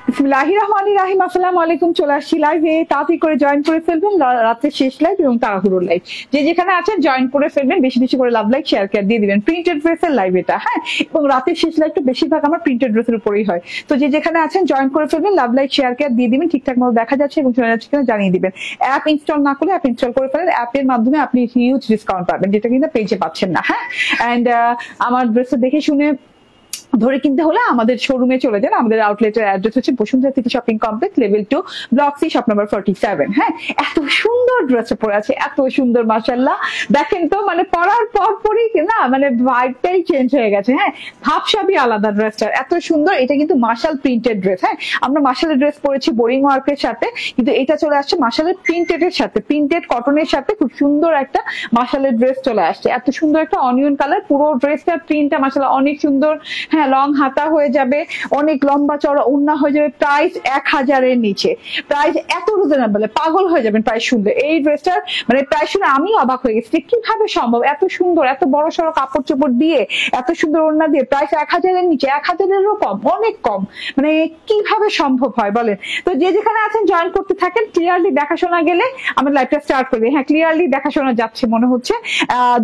বিসমিল্লাহির রহমানির রহিম। আসসালামু আলাইকুম। চলে আসছি লাইভে, তাড়াতাড়ি করে জয়েন করে ফেলবেন। রাতের শেষ লাইভ এবং তাড়াহুড়োর লাইভ, যে যেখানে আছেন জয়েন করে ফেলবেন। বেশি বেশি করে লাভ লাইক শেয়ার কেয়ার দিয়ে দিবেন। প্রিন্টেড ড্রেসের লাইভ এটা, হ্যাঁ, এবং রাতের শেষ লাইভটা বেশিরভাগ আমার প্রিন্টেড ড্রেসের উপরেই হয়। তো যে যেখানে আছেন জয়েন করে ফেলবেন, লাভ লাইক শেয়ার কেয়ার দিয়ে দিবেন। ঠিকঠাক মতো দেখা যাচ্ছে এবং শোনা যাচ্ছে কিনা জানিয়ে দিবেন। অ্যাপ ইনস্টল না করলে অ্যাপ ইনস্টল করে ফেলেন। অ্যাপের মাধ্যমে আপনি হিউজ ডিসকাউন্ট পাবেন, যেটা কিন্তু পেজে পাচ্ছেন না। হ্যাঁ, অ্যান্ড আমার ড্রেসটা দেখে শুনে ধরে কিনতে হলে আমাদের শোরুমে চলে যান। আমাদের আউটলেটের অ্যাড্রেস হচ্ছে Bashundhara city shopping complex, level 2, block C, shop number 47। হ্যাঁ, এত সুন্দর ড্রেসটা পরে আছে, এত সুন্দর মাশাআল্লাহ। দেখেন তো, মানে পরার পরই না মানে ভাইবটাই চেঞ্জ হয়ে গেছে। হ্যাঁ, ভাবসাবই আলাদা ড্রেসটার, এত সুন্দর। এটা কিন্তু মাশাল প্রিন্টেড ড্রেস। হ্যাঁ, আমরা মাশালের ড্রেস পরেছি বোরিং ওয়ার্কের সাথে, কিন্তু এটা চলে আসছে মাশালের প্রিন্টেড এর সাথে, প্রিন্টেড কটনের সাথে। খুব সুন্দর একটা মাশালের ড্রেস চলে আসছে, এত সুন্দর একটা অনিয়ন কালার। পুরো ড্রেসটার প্রিন্টটা মাশাআল্লাহ অনেক সুন্দর। হ্যাঁ, লং হাতা হয়ে যাবে, অনেক লম্বা চড়া ওড়না হয়ে যাবে। প্রাইস 1000 এর নিচে, প্রাইস এত রিজনেবল, পাগল হয়ে যাবেন প্রাইস শুনলে। এই ড্রেসটার মানে প্রাইস শুনে আমি অবাক হয়ে গেছি, কিভাবে সম্ভব এত সুন্দর, এত বড় সড়ো কাপড় চোপড় দিয়ে, এত সুন্দর ওড়না দিয়ে প্রাইস 1000 এর নিচে, 1000 এরও কম, অনেক কম। মানে কিভাবে সম্ভব হয় বলেন? তো যে যেখানে আছেন জয়েন করতে থাকেন। ক্লিয়ারলি দেখাশোনা গেলে আমার লাইভটা স্টার্ট করবে। হ্যাঁ, ক্লিয়ারলি দেখাশোনা যাচ্ছে মনে হচ্ছে।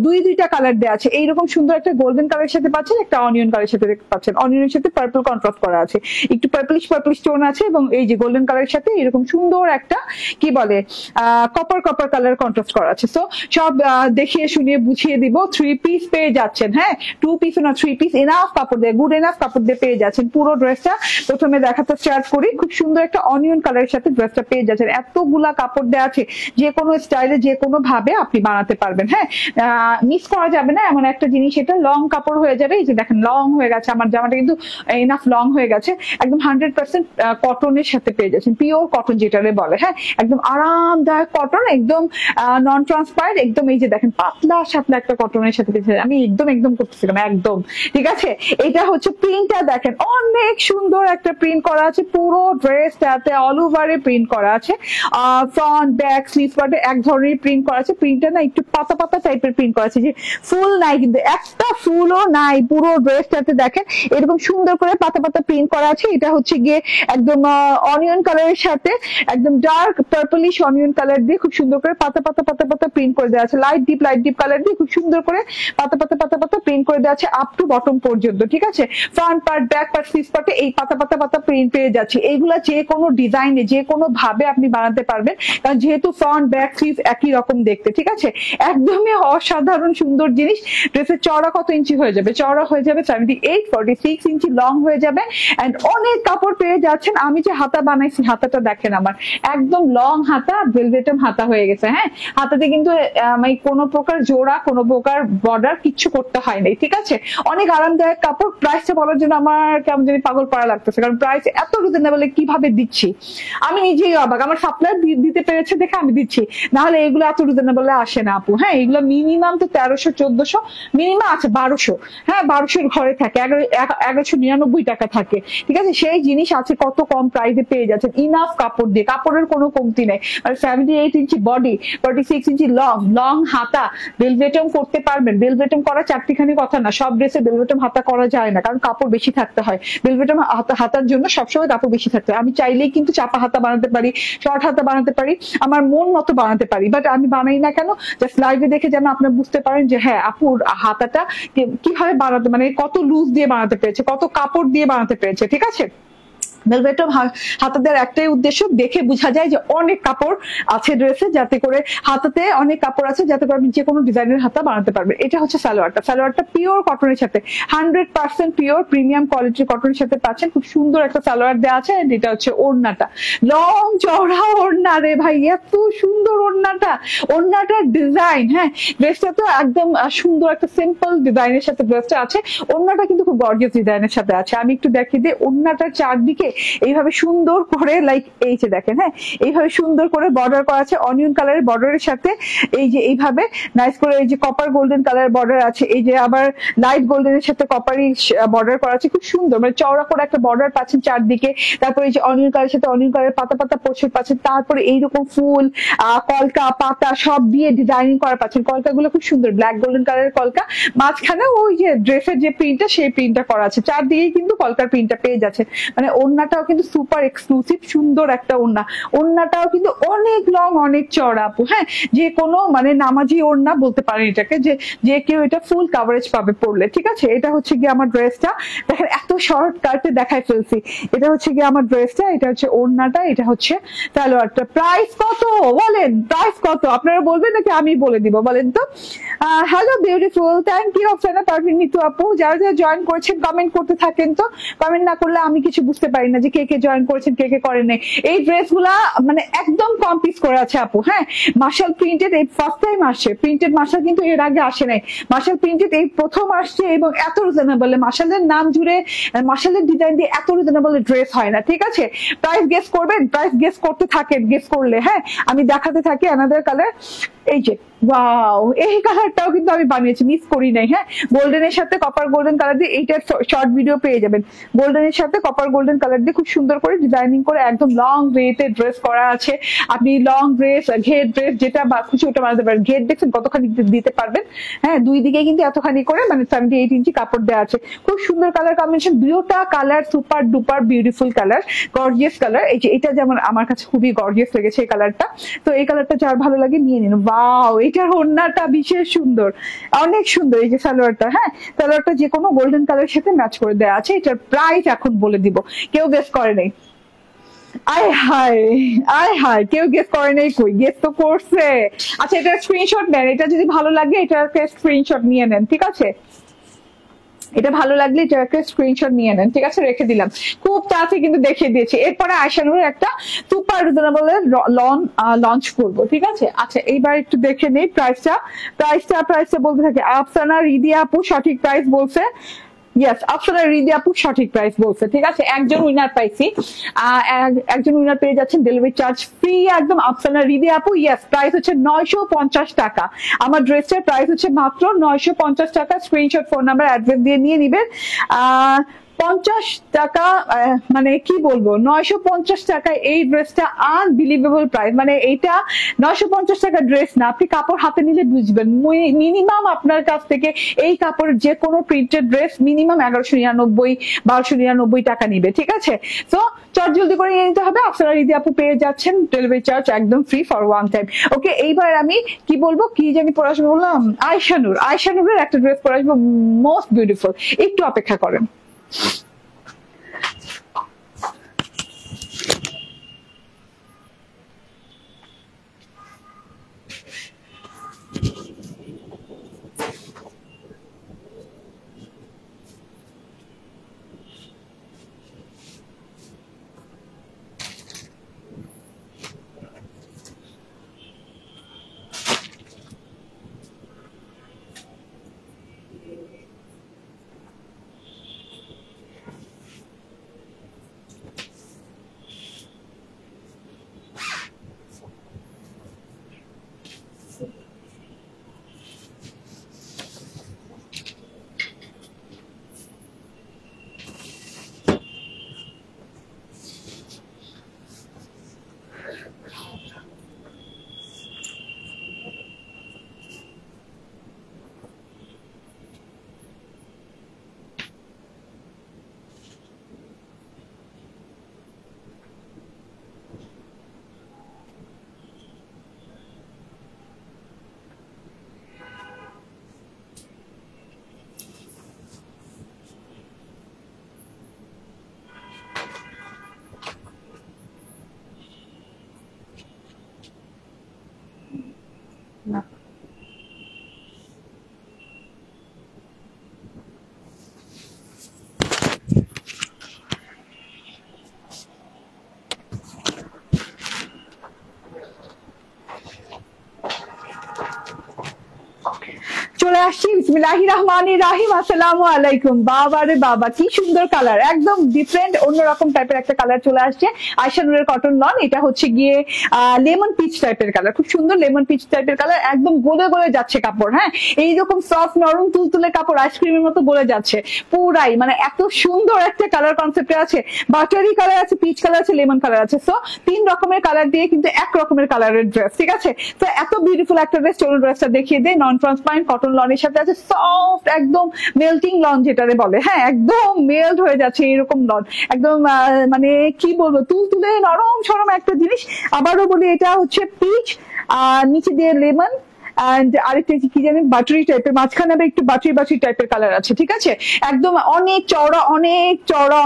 দুইটা কালার দেওয়া আছে। এইরকম সুন্দর একটা গোল্ডেন কালারের সাথে পাচ্ছেন, একটা অনিয়ন কালারের সাথে পাচ্ছেন। অনিয়নের সাথে পার্পল কন্ট্রাস্ট করা আছে, একটু পার্পলিশ টোন আছে, এবং এই যে গোল্ডেন কালারের সাথে এরকম সুন্দর একটা কি বলে কপার কালার কন্ট্রাস্ট করা আছে। সো সব দেখিয়ে শুনিয়ে বুঝিয়ে দিব। 3 পিস পেয়ে যাচ্ছেন। হ্যাঁ, 2 পিস না 3 পিস, এনাফ কাপড় দিয়ে, গুড এনাফ কাপড় দিয়ে পেয়ে যাচ্ছেন পুরো ড্রেসটা। প্রথমে দেখাতে স্টার্ট করি। খুব সুন্দর একটা অনিয়ন কালারের সাথে ড্রেসটা পেয়ে যাচ্ছেন। এতগুলা কাপড় দেওয়া আছে, যে কোনো স্টাইলে যে কোনো ভাবে আপনি বানাতে পারবেন। হ্যাঁ, মিস করা যাবে না এমন একটা জিনিস। এটা লং কাপড় হয়ে যাবে। এই যে দেখেন লং হয়ে গেছে আমার জামাটা, কিন্তু এনাফ লং হয়ে গেছে। একদম 100% কটনের সাথে পেয়ে যাচ্ছেন, পিওর কটন যেটারে বলে। হ্যাঁ, একদম আরামদায়ক কটন, একদম নন ট্রান্সপারেন্ট, একদম এই যে দেখেন পাতলা সাতলা একটা কটনের সাথে পেয়েছে। আমি একদম করতেছিলাম একদম, ঠিক আছে। এটা হচ্ছে প্রিন্টটা দেখেন, অনেক সুন্দর একটা প্রিন্ট করা আছে পুরো ড্রেসটাতে, অল ওভারে প্রিন্ট করা আছে। ফ্রন্ট ব্যাক স্লিভ পার্টে এক ধরনের প্রিন্ট করা আছে। প্রিন্টটা না একটু পাতা পাতা টাইপের প্রিন্ট করা আছে, যে ফুল নাই, কিন্তু একটা ফুলও নাই পুরো ড্রেসটাতে। দেখেন এরকম সুন্দর করে পাতা পাতা প্রিন্ট করা আছে। এটা হচ্ছে গিয়ে একদম অনিয়ন কালারের সাথে একদম ডার্ক পার্পলিশ অনিয়ন কালার দিয়ে খুব সুন্দর করে পাতা পাতা প্রিন্ট করে দেওয়া আছে। লাইট ডিপ কালার দিয়ে খুব সুন্দর করে পাতা পাতা প্রিন্ট করে দেওয়া আছে আপ টু বটম পর্যন্ত, ঠিক আছে। Front part, back part, sleeve পার্টে এই পাতা পাতা প্রিন্ট পেয়ে যাচ্ছে। এইগুলা যে কোনো ডিজাইনে যে কোনো ভাবে আপনি বানাতে পারবেন, কারণ যেহেতু ফ্রন্ট ব্যাক স্লিভ একই রকম দেখতে, ঠিক আছে। একদমই অসাধারণ সুন্দর জিনিস। ড্রেসের চওড়া কত ইঞ্চি হয়ে যাবে? চওড়া হয়ে যাবে 78, 46 ইঞ্চি লং হয়ে যাবে। এন্ড অনেক কাপড় পেয়ে যাচ্ছেন। আমি যে হাতা বানাইছি, হাতাটা দেখেন আমার একদম লং হাতা, ভেলভেটম হাতা হয়ে গেছে। হ্যাঁ, হাতাতে কিন্তু কোনো প্রকার জোড়া, কোনো প্রকার বর্ডার কিচ্ছু করতে হয় নাই, ঠিক আছে। অনেক আরামদায়ক কাপড়। প্রাইসটা বলার জন্য আমার কেমন জানি পাগল পাড়া লাগতেছে, কারণ প্রাইস এত রিজনেবল কিভাবে দিচ্ছি আমি নিজেই অবাক। আমার সাপ্লায়ার দিতে পেরেছে দেখে আমি দিচ্ছি, না হলে এগুলো এত রিজনেবল আসে না আপু। হ্যাঁ, এগুলো মিনিমাম তো 1300 1400, মিনিমাম আছে 1200। হ্যাঁ, 1200 ঘরে থাকে, 1199 টাকা থাকে, ঠিক আছে। সেই জিনিস আছে কত কম প্রাইসে পেয়ে যাচ্ছেন, ইনাফ কাপড় দিয়ে। কাপড়ের কোনো কমতি নেই। আর 78 ইঞ্চি বডি, 46 ইঞ্চি লং হাতা, বেলভেটম করতে পারবেন। বেলভেটম করা চারটিখানি কথা না, সব ড্রেসে বেলভেটম হাতা করা যায় না, কারণ কাপড় বেশি থাকতে হয়। বেলভেটম হাতার জন্য সবসময় কাপড় বেশি থাকতে হয়। আমি চাইলেই কিন্তু চাপা হাতা বানাতে পারি, শর্ট হাতা বানাতে পারি, আমার মন মতো বানাতে পারি, বাট আমি বানাই না কেন? জাস্ট লাইভে দেখে যেন আপনারা বুঝতে পারেন যে হ্যাঁ আপুর হাতাটা কিভাবে বানাতে, মানে কত লুজ দিয়ে বানাতে পেরেছে, কত কাপড় দিয়ে বানাতে পেরেছে, ঠিক আছে। ভেলভেটম হাতা দেওয়ার একটাই উদ্দেশ্য, দেখে বোঝা যায় যে অনেক কাপড় আছে ড্রেসে, যাতে করে হাতাতে অনেক কাপড় আছে, যাতে করে আপনি যে কোনো ডিজাইনের হাতা বানাতে পারবেন। এটা হচ্ছে সালোয়ারটা। সালোয়ারটা পিওর কটনের সাথে, 100% পিওর প্রিমিয়াম কোয়ালিটির কটনের সাথে পাচ্ছেন। খুব সুন্দর একটা সালোয়ার দেওয়া আছে। এটা হচ্ছে ওড়নাটা, লং চওড়া ওড়না রে ভাই, এত সুন্দর ওড়নাটার ডিজাইন। হ্যাঁ, ড্রেসটা তো একদম সুন্দর একটা সিম্পল ডিজাইনের সাথে ড্রেসটা আছে। ওড়নাটা কিন্তু খুব গর্জিয়াস ডিজাইনের সাথে আছে। আমি একটু দেখিয়ে দিই ওড়নাটার চারদিকে এইভাবে সুন্দর করে, লাইক এই যে দেখেন, হ্যাঁ, এইভাবে সুন্দর করে বর্ডার করা আছে অনিয়ন কালারের বর্ডারের সাথে। এই যে এইভাবে নাইস করে এই যে কপার গোল্ডেন কালারের বর্ডার আছে, এই যে আবার লাইট গোল্ডেনের সাথে কপারি বর্ডার করা আছে। খুব সুন্দর, মানে চওড়া করে একটা বর্ডার পাচ্ছেন চারদিকে। তারপরে এই যে অনিয়ন কালারের সাথে অনিয়ন কালারের পাতা পাতা পোশাক পাচ্ছেন। তারপরে এইরকম ফুল, কলকা, পাতা সব দিয়ে ডিজাইনিং করা পাচ্ছেন। কলকাগুলো খুব সুন্দর, ব্ল্যাক গোল্ডেন কালারের কলকা। মাঝখানে ওই যে ড্রেসের যে প্রিন্টটা, সেই প্রিন্টটা করা আছে। চারদিকে কিন্তু কলকার প্রিন্টটা পেয়ে যাচ্ছে। মানে অন্য ওড়নাটাও কিন্তু সুপার এক্সক্লুসিভ সুন্দর একটা ওড়না, ওড়নাটাও কিন্তু অনেক লং অনেক চড়া আপু, হ্যাঁ যে কোনো মানে নামাজি ওড়না বলতে পারেন এটাকে, যে যে কেউ এটা ফুল কাভারেজ পাবে পরলে, ঠিক আছে। এটা হচ্ছে গিয়ে আমার ড্রেসটা, দেখেন এত শর্ট কাটে দেখাই ফেলছি। এটা হচ্ছে গিয়ে আমার ড্রেসটা, এটা হচ্ছে ওড়নাটা, এটা হচ্ছে সালোয়ারটা। প্রাইস কত বলেন, প্রাইস কত আপনারা বলবেন নাকি আমি বলে দিব বলেন তো? Hello beautiful, thank you Afsana Parvin Nitu আপু। যারা যারা জয়েন করেছেন কমেন্ট করতে থাকেন, তো কমেন্ট না করলে আমি কিছু বুঝতে পারি না যে কে কে জয়েন করেছেন কে কে করেন নাই। এই ড্রেসগুলা মানে একদম কম পিস করে আছে আপু, হ্যাঁ মার্শাল প্রিন্টেড এই ফার্স্ট টাইম আসছে, প্রিন্টেড মার্শাল কিন্তু এর আগে আসে নাই, মার্শাল প্রিন্টেড এই প্রথম আসছে এবং এত রিজনেবল, মার্শালের নাম জুড়ে মার্শালের ডিজাইন দিয়ে এত রিজনেবল ড্রেস হয় না, ঠিক আছে। প্রাইস গেস করবেন, প্রাইস গেস করতে থাকেন, গেস করলে হ্যাঁ আমি দেখাতে থাকি অ্যানাদার কালার। এই যে ওয়াও, এই কালারটাও কিন্তু আমি বানিয়েছি, মিস করি নাই, হ্যাঁ গোল্ডেনের সাথে কপার গোল্ডেন কালার দিয়ে এইটার শর্ট ভিডিও পেয়ে যাবেন। গোল্ডেনের সাথে কপার গোল্ডেন কালার দিয়ে খুব সুন্দর করে ডিজাইনিং করে একদম লং ওয়েতে ড্রেস করা আছে। আপনি লং ড্রেস ঘের ড্রেস যেটা খুশি ওটা বানাতে পারেন। ঘের দেখছেন কতখানি দিতে পারবেন, হ্যাঁ দুই দিকে কিন্তু এতখানি করে মানে 78 ইঞ্চি কাপড় দেওয়া আছে। খুব সুন্দর কালার কম্বিনেশন, দুটোটা colour super duper beautiful colour, gorgeous colour. এই যে এটা যেমন আমার কাছে খুবই গর্জিয়াস লেগেছে এই কালারটা, তো এই কালারটা যার ভালো লাগে নিয়ে নিন। ওয়াও, এটার ওড়নাটা বিশেষ সুন্দর, অনেক সুন্দর। এই যে সালোয়ারটা, হ্যাঁ সালোয়ারটা যে কোনো গোল্ডেন কালারের সাথে ম্যাচ করে দেওয়া আছে। এটার প্রাইস এখন বলে দিব, কেউ গেস করে নেই। আয় হায় আয় হায়, কেউ গেস করে নেই, কই গেস তো করছে। আচ্ছা এটা স্ক্রিনশট নেন, এটা যদি ভালো লাগে এটাকে স্ক্রিনশট নিয়ে নেন, ঠিক আছে। এটা ভালো লাগলে এটাকে স্ক্রিনশট নিয়ে নেন, ঠিক আছে রেখে দিলাম। খুব তাড়াতাড়ি কিন্তু দেখিয়ে দিয়েছি। এরপরে আয়শানুরের একটা সুপার রিজনেবল লঞ্চ করবো, ঠিক আছে। আচ্ছা এইবার একটু দেখে নেই প্রাইসটা, প্রাইসটা বলতে থাকে আফসানা রিদি আপু সঠিক প্রাইস বলছে। ইয়েস, আফসানা রিদি আপু সঠিক প্রাইস বলছে, ঠিক আছে। একজন উইনার পাইছি, একজন উইনার পেয়ে যাচ্ছেন ডেলিভারি চার্জ ফ্রি একদম। আফসানা রিদি আপু, ইয়েস প্রাইস হচ্ছে 950 টাকা। আমার ড্রেসটার প্রাইস হচ্ছে মাত্র 950 টাকা। স্ক্রিনশট ফোন নাম্বার অ্যাড্রেস দিয়ে নিয়ে নিবেন। 50 টাকা মানে কি বলবো, 950 টাকায় এই ড্রেসটা আনবিলিভেবল প্রাইস। মানে এইটা 950 টাকা ড্রেস না, আপনি কাপড় হাতে নিলে বুঝবেন। মিনিমাম আপনার কাছ থেকে এই কাপড়ের যে কোনো প্রিন্টেড ড্রেস মিনিমাম 1199 1299 টাকা নিবে, ঠিক আছে। তো চট জলদি করে নিয়ে নিতে হবে। আপনারা রিদি আপু পেয়ে যাচ্ছেন ডেলিভারি চার্জ একদম ফ্রি ফর ওয়ান টাইম। ওকে, এইবার আমি কি বলবো, কি জানি পরে আসবো বললাম, আয়শানুরের একটা ড্রেস পরে আসবো মোস্ট বিউটিফুল, একটু অপেক্ষা করেন। না চলে আসছি। বিসমিল্লাহির রহমানির রহিম। আসসালামু আলাইকুম। বাবা রে বাবা, কি সুন্দর কালার, একদম ডিফারেন্ট অন্যরকম টাইপের একটা কালার চলে আসছে। আয়শানুরের কটন লন, এটা হচ্ছে গিয়ে লেমন পিচ টাইপের কালার, খুব সুন্দর লেমন পিচ টাইপের কালার, একদম গলে গলে যাচ্ছে কাপড়। হ্যাঁ, এইরকম সফট নরম তুলতুলে কাপড় আইসক্রিমের মতো গলে যাচ্ছে পুরাই, মানে এত সুন্দর একটা কালার কনসেপ্টে আছে। বাটারি কালার আছে, পিচ কালার আছে, লেমন কালার আছে। সো 3 রকমের কালার দিয়ে কিন্তু এক রকমের কালারের ড্রেস, ঠিক আছে। তো এত বিউটিফুল একটা ড্রেস, চলুন ড্রেসটা দেখিয়ে দেয়। নন ট্রান্সপারেন্ট কটন লন লনের সাথে আছে সফট একদম মেল্টিং লন যেটারে বলে, হ্যাঁ একদম মেল্ট হয়ে যাচ্ছে এরকম লন, একদম মানে কি বলবো তুলতুলে নরম সরম একটা জিনিস। আবারও বলি এটা হচ্ছে পিচ, নিচে দিয়ে লেমন এন্ড আরেকটা কি জানেন বাটারি টাইপের, মাঝখানে আবার একটু বাটারি টাইপের কালার আছে, ঠিক আছে। একদম অনেক চওড়া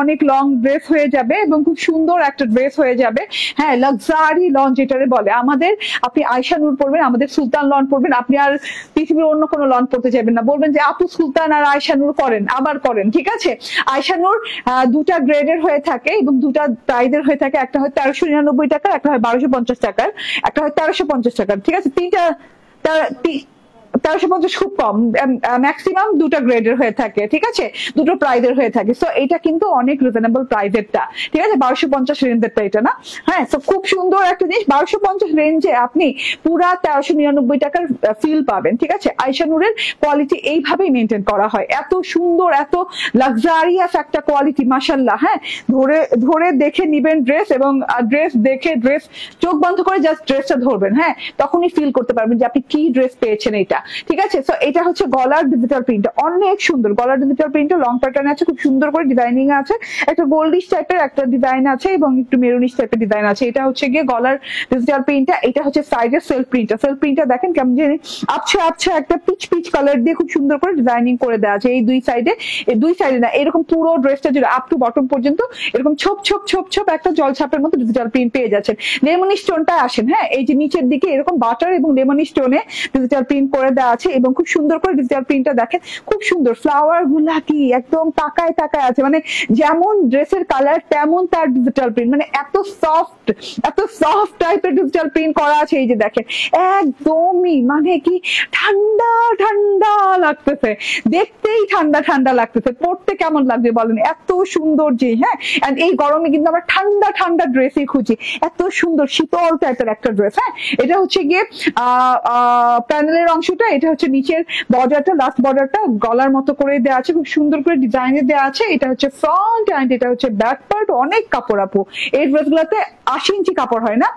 অনেক লং ড্রেস হয়ে যাবে এবং খুব সুন্দর একটা ড্রেস হয়ে যাবে, হ্যাঁ লাক্সারি লন যেটারে বলে। আমাদের আপনি আয়শা নূর পরবেন, আমাদের সুলতান লন পরবেন, আপনি আর পৃথিবীর অন্য কোনো লন পরতে চাইবেন না, বলবেন যে আপু সুলতান আর আয়শা নূর করেন, আবার করেন, ঠিক আছে। আয়শা নূর দুটা গ্রেডের হয়ে থাকে এবং দুটা প্রাইজের হয়ে থাকে, একটা হয় 1399 টাকার, একটা হয় 1250 টাকার, একটা হয় 1350 টাকার, ঠিক আছে। 1350 খুব কম, ম্যাক্সিমাম দুটো গ্রেডের হয়ে থাকে, ঠিক আছে, দুটো প্রাইজের হয়ে থাকে। সো এটা কিন্তু অনেক রিজনেবল প্রাইজেরটা, ঠিক আছে, 1250 রেঞ্জেরটা এটা না, হ্যাঁ। তো খুব সুন্দর একটা জিনিস, 1250 রেঞ্জে আপনি পুরা 1399 টাকার ফিল পাবেন, ঠিক আছে। আয়শা নূরের কোয়ালিটি এইভাবেই মেনটেন করা হয়, এত সুন্দর এত লাক্সারিয়াস একটা কোয়ালিটি মাশাআল্লাহ, হ্যাঁ। ধরে দেখে নিবেন ড্রেস, এবং ড্রেস চোখ বন্ধ করে জাস্ট ড্রেসটা ধরবেন, হ্যাঁ, তখনই ফিল করতে পারবেন যে আপনি কি ড্রেস পেয়েছেন এটা, ঠিক আছে। সো এটা হচ্ছে গলার ডিজিটাল প্রিন্ট, অনেক সুন্দর গলার ডিজিটাল প্রিন্ট, লং প্যাটার্ন আছে, খুব সুন্দর করে ডিজাইনিং আছে, একটা গোল্ডিশ টাইপের একটা ডিজাইন আছে এবং একটু মেরুনিশ টাইপের ডিজাইন আছে। এটা হচ্ছে গিয়ে গলার ডিজিটাল প্রিন্টটা। এটা হচ্ছে সাইডের সেলফ প্রিন্টটা দেখেন কেমন জানি আচ্ছা একটা পিচ কালার দিয়ে খুব সুন্দর করে ডিজাইনিং করে দেওয়া আছে এই দুই সাইডে না, এরকম পুরো ড্রেসটা জুড়ে আপ টু বটম পর্যন্ত এরকম ছোপ একটা জলছাপের মতো ডিজিটাল প্রিন্ট পেয়ে যাচ্ছেন। লেমনি স্টোনটা আসেন, হ্যাঁ, এই যে নিচের দিকে এরকম বাটার এবং লেমনি স্টোনে ডিজিটাল প্রিন্ট করে দেওয়া আছে এবং খুব সুন্দর করে ডিজিটাল প্রিন্টটা দেখেন, খুব সুন্দর ফ্লাওয়ার গুলা কি একদম তাকায় আছে, মানে যেমন ড্রেসের কালার তেমন তার ডিজিটাল প্রিন্ট, মানে এত সফট টাইপের ডিজিটাল প্রিন্ট করা আছে। এই যে দেখেন একদমই মানে কি ঠান্ডা লাগতেছে, দেখতেই ঠান্ডা লাগতেছে, পড়তে কেমন লাগবে বলেন, এত সুন্দর যে, হ্যাঁ। এন্ড এই গরমে কিন্তু আমরা ঠান্ডা ড্রেসই খুঁজি, এত সুন্দর শীতল টাইপের একটা ড্রেস, হ্যাঁ। এটা হচ্ছে গিয়ে প্যানেলের অংশটা, এটা হচ্ছে নিচের বর্ডারটা, লাস্ট বর্ডারটা গলার মতো করে দেওয়া আছে, খুব সুন্দর করে ডিজাইনে দেওয়া আছে। এটা হচ্ছে ফ্রন্ট এন্ড এটা হচ্ছে ব্যাক পার্ট, অনেক কাপড় আপু এই ড্রেস গুলাতে 80 ইঞ্চি কাপড় হয় না,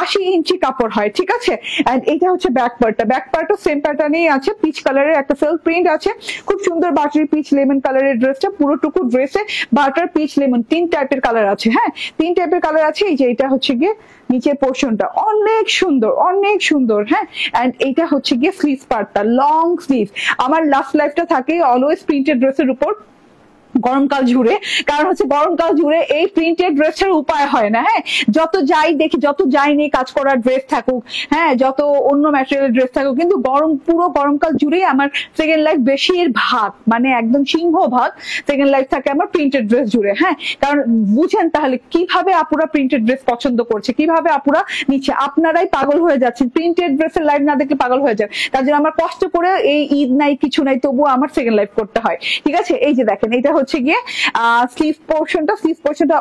80 ইঞ্চি কাপড় হয়, ঠিক আছে। এন্ড এটা হচ্ছে ব্যাক পার্টও সেম প্যাটার্নেই আছে, পিচ কালারের একটা সেলফ প্রিন্ট আছে, খুব সুন্দর বাটারি পিচ লেমন কালারের ড্রেসটা, পুরোটুকু ড্রেসে বাটার পিচ লেমন 3 টাইপের কালার আছে, হ্যাঁ 3 টাইপের কালার আছে। এই যে এটা হচ্ছে গিয়ে নিচের পোর্শনটা অনেক সুন্দর, হ্যাঁ। এন্ড এইটা হচ্ছে গিয়ে স্লিভ পার্টটা, লং স্লিভ। আমার লাস্ট লাইফটা থাকে অলওয়েজ প্রিন্টেড ড্রেসের উপর গরমকাল জুড়ে, কারণ হচ্ছে গরমকাল জুড়ে এই প্রিন্টেড ড্রেসের উপায় হয় না, হ্যাঁ। যত যাই নিয়ে কাজ করার ড্রেস থাকুক, হ্যাঁ, যত অন্য ম্যাটেরিয়াল ড্রেস থাকুক, কিন্তু পুরো গরমকাল জুড়েই আমার সেকেন্ড লাইফ বেশিরভাগ মানে একদম সিংহভাগ সেকেন্ড লাইফ থাকে আমার প্রিন্টেড ড্রেস জুড়ে, হ্যাঁ। কারণ বুঝেন তাহলে কিভাবে আপুরা প্রিন্টেড ড্রেস পছন্দ করছে, কিভাবে আপুরা নিচ্ছে, আপনারাই পাগল হয়ে যাচ্ছেন, প্রিন্টেড ড্রেসের লাইফ না দেখলে পাগল হয়ে যান। তার জন্য আমার কষ্ট করে এই ঈদ নাই কিছু নাই তবুও আমার সেকেন্ড লাইফ করতে হয়, ঠিক আছে। এই যে দেখেন এটা হচ্ছে গিয়ে স্লিভ পোর্শনটা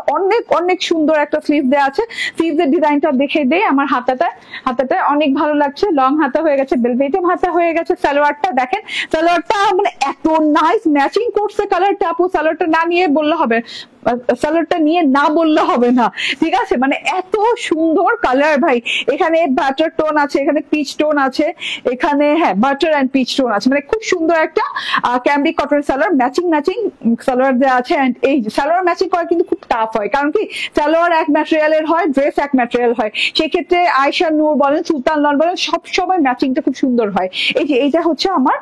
অনেক সুন্দর একটা স্লিভ দেওয়া আছে। স্লিভের ডিজাইনটা দেখে দেই, আমার হাতাটা অনেক ভালো লাগছে, লং হাতা হয়ে গেছে, বেলভেটেড হাতা হয়ে গেছে। সালোয়ারটা দেখেন, সালোয়ারটা মানে এত নাইস ম্যাচিং করছে কালারটা, আপু সালোয়ারটা না নিয়ে বললে হবে, সালোয়ারটা নিয়ে না বললে হবে না, ঠিক আছে। মানে এত সুন্দর কালার ভাই, এখানে বাটার টোন আছে, এখানে পিচ টোন আছে, এখানে হ্যাঁ বাটার এন্ড পিচ টোন আছে, মানে খুব সুন্দর একটা cambric cotton salwar, matching salwar দেওয়া আছে। এন্ড এই সালোয়ার ম্যাচিং করা কিন্তু খুব টাফ হয়, কারণ কি সালোয়ার এক ম্যাটেরিয়ালের হয়, ড্রেস এক ম্যাটেরিয়াল হয়, সেক্ষেত্রে আয়শা নূর বলেন, সুলতান লন বলেন, সব সময় ম্যাচিংটা খুব সুন্দর হয়। এই যে এইটা হচ্ছে আমার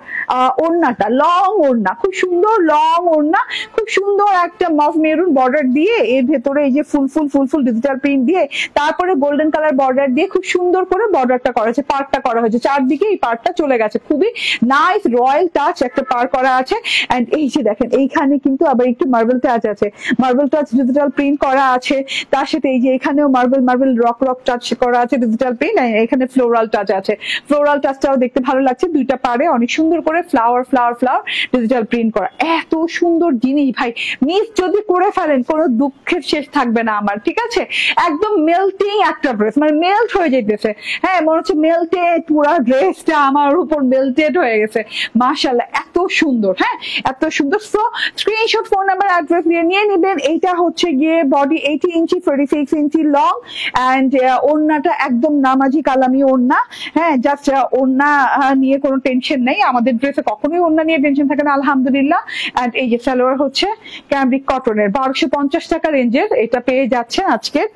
ওড়নাটা, লং ওড়না, খুব সুন্দর লং ওড়না, খুব সুন্দর একটা মফ মেরুন বর্ডার দিয়ে, এর ভেতরে এই যে ফুল ডিজিটাল প্রিন্ট দিয়ে, তারপরে গোল্ডেন কালার বর্ডার দিয়ে খুব সুন্দর করে বর্ডারটা করা হয়েছে, পার্টটা করা হয়েছে, চারদিকে এই পার্টটা চলে গেছে, খুবই নাইস রয়্যাল টাচ একটা পার করা আছে। এন্ড এই যে দেখেন এইখানে কিন্তু আবার একটু মার্বেল টাচ আছে, মার্বেল টাচ ডিজিটাল প্রিন্ট করা আছে, তার সাথে এই যে এখানেও মার্বেল রক টাচ করা আছে ডিজিটাল প্রিন্ট, এখানে ফ্লোরাল টাচ আছে, ফ্লোরাল টাচটাও দেখতে ভালো লাগছে, দুইটা পারে অনেক সুন্দর করে ফ্লাওয়ার ডিজিটাল প্রিন্ট করা, এত সুন্দর জিনিস ভাই, মিস যদি করে ফেলেন, কোনো দুঃখের শেষ থাকবে না আমার, ঠিক আছে? একদম মেল্টিং একটা ড্রেস, মানে মেল্ট হয়ে যেতেছে, হ্যাঁ মনে হচ্ছে মেল্টেড, পুরো ড্রেসটা আমার উপর মেল্টেড হয়ে গেছে। মাশাআল্লাহ এত সুন্দর, হ্যাঁ এত সুন্দর। So screenshot, phone number, address দিয়ে নিয়ে নিবেন। এইটা হচ্ছে গিয়ে body 80 inch, 36 inch long, and ওড়নাটা একদম নামাজি কালামি ওড়না, হ্যাঁ জাস্ট ওড়না নিয়ে কোনো টেনশন নেই, আমাদের ড্রেসে কখনোই ওড়না নিয়ে টেনশন থাকে না আলহামদুলিল্লাহ। অ্যান্ড এই যে সালোয়ার হচ্ছে ক্যামব্রিক কটনের 1250 টাকা রেঞ্জের, এটা পেয়ে যাচ্ছেন আজকের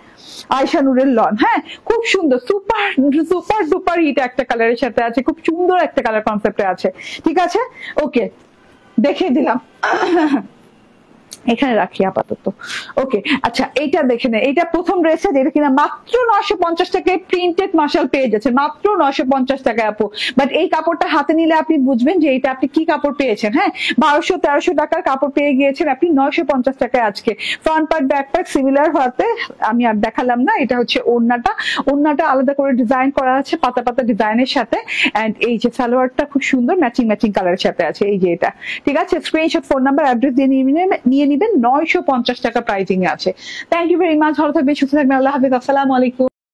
আয়শা নুরের লন। হ্যাঁ খুব সুন্দর, সুপার সুপার ডুপার হিট একটা কালারের সাথে আছে, খুব সুন্দর একটা কালার কনসেপ্টে আছে, ঠিক আছে? ওকে দেখিয়ে দিলাম, এখানে রাখি আপাতত। ওকে আচ্ছা এইটা দেখে নেন, এইটা প্রথম ড্রেসটা যেটা কিনা মাত্র 950 টাকায় প্রিন্টেড মার্শাল পেয়ে যাচ্ছে, মাত্র 950 টাকায় আপু। বাট এই কাপড়টা হাতে নিলে আপনি বুঝবেন যে এটা আপনি কি কাপড় পেয়েছেন। হ্যাঁ 1200-1300 টাকার কাপড় পেয়ে গিয়েছেন আপনি 950 টাকায় আজকে। Front part back part similar হতে আমি আর দেখালাম না। এটা হচ্ছে ওড়নাটা, ওড়নাটা আলাদা করে ডিজাইন করা আছে পাতা পাতা ডিজাইনের সাথে। এন্ড এই যে সালোয়ারটা খুব সুন্দর ম্যাচিং ম্যাচিং কালারের সাথে আছে, এই যে এটা, ঠিক আছে? স্ক্রিনশট, ফোন নাম্বার, অ্যাড্রেস দিয়ে নিয়ে নিবেন। 950 টাকা প্রাইজিং আছে। থ্যাংক ইউ ভেরি মাচ, ভালো থাকবেন, সুস্থ থাকবেন, আল্লাহ হাফেজ, আসসালামু আলাইকুম।